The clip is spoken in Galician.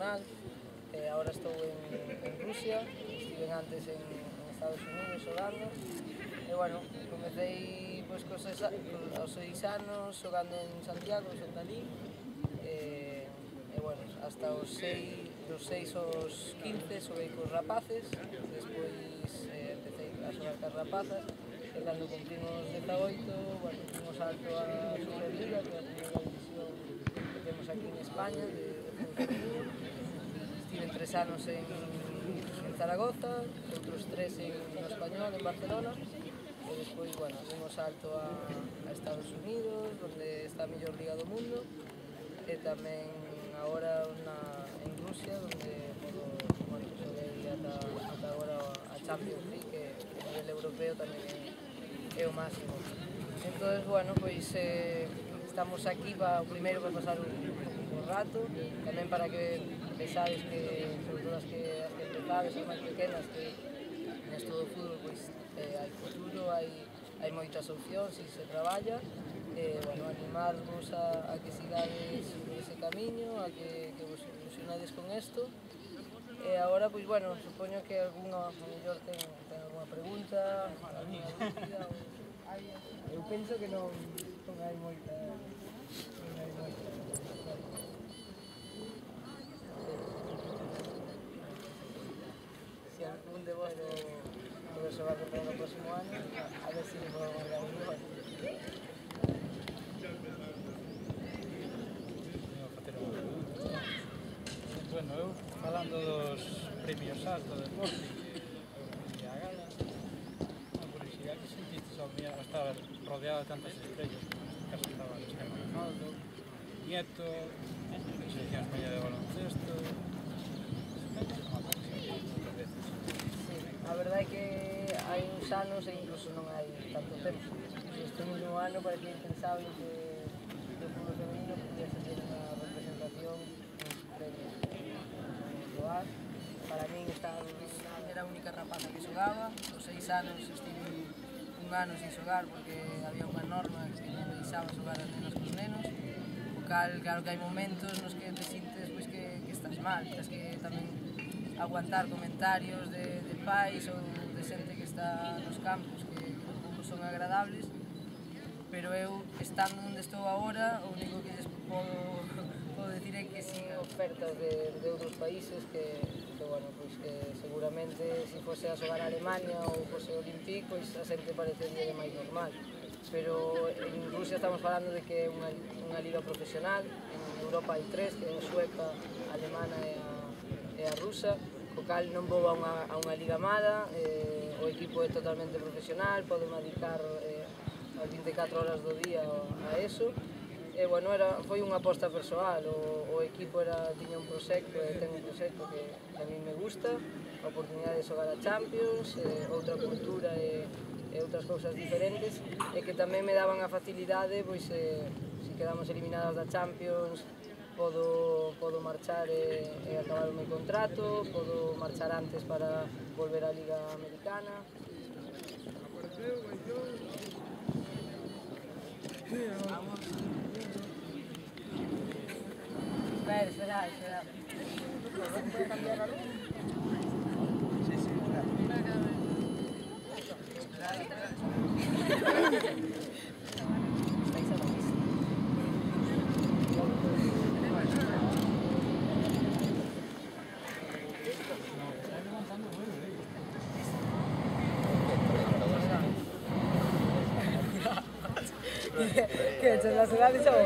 profesional. Ahora estou en Rusia, estive antes en Estados Unidos xogando. E, bueno, comecei aos 6 anos xogando en Santiago, en Xontalí. E, bueno, hasta dos 6 aos 15 xoguei cos rapaces, despois empecé a xogar cas rapazas, e cando cumprimos 18, bueno, fomos salto a Superliga, que é a primeira división que temos aquí en España, de fútbol femenino. Estive 3 anos en Zaragoza, outros 3 no Español, en Barcelona, e despois, bueno, dimos salto a Estados Unidos, onde está a mellor liga do mundo, e tamén agora en Rusia, onde xoguei ata agora a Champions League, que a nivel europeo tamén é o máximo. Entón, bueno, pois estamos aquí o primeiro para pasar un rato, tamén para que pensades que, sobre todo as que empezades, as máis pequenas, que nesto do fútbol pois hai futuro, hai moitas opcións e se traballa. Bueno, animarvos a que sigades por ese camiño, a que vos ilusionades con isto. E agora, pois, bueno, supoño que alguna, mellor ten alguna pregunta, alguna dúbida. Eu penso que non hai moita. Se algún de vos pode xogar contra o próximo ano, a ver se vos guardar un gol. Bueno, eu falando dos premios Salto de Deporte e a gala, a curiosidade que sentiste ao estar rodeado de tantas estrellas, neste caso estaba Cristiano Ronaldo, Nieto, selección española de baloncesto, a verdade é que hai uns anos e incluso non hai tanto tempo. Este mesmo ano parecía impensable que o fútbol femenino pudiese ter unha representación nos premios. Para min era a única rapaza que xogaba, aos 6 anos estive un ano sin xogar porque había unha norma que non me deixaba xogar as nenas cos nenos, o cal, claro que hai momentos nos que te sintes pois, que estás mal, tens que tamén aguantar comentarios de pais ou de xente que está nos campos que tampouco son agradables, pero eu, estando onde estou agora, o único que lles podo decir é que si ofertas de outros países que bueno, pois que seguramente se fose a xogar a Alemania ou fose o Olympique, pois a xente parecería máis normal. Pero en Rusia estamos falando de que é unha liga profesional, en Europa hai 3, que é a sueca, a alemana e a rusa, o cal non vou a unha liga mala, o equipo é totalmente profesional, podo dedicar as 24 horas do día a eso. E, bueno, foi unha aposta persoal, o equipo tiña un proxecto e ten un proxecto que a mí me gusta, a oportunidade de xogar a Champions, outra cultura e outras cousas diferentes, e que tamén me daban a facilidade, pois, se quedamos eliminadas da Champions, podo marchar e acabar o meu contrato, podo marchar antes para volver á Liga Americana. Espera. ¿Puede cambiar la luz? Sí, espera. ¿Qué? ¿Se la ciudad de Chavo?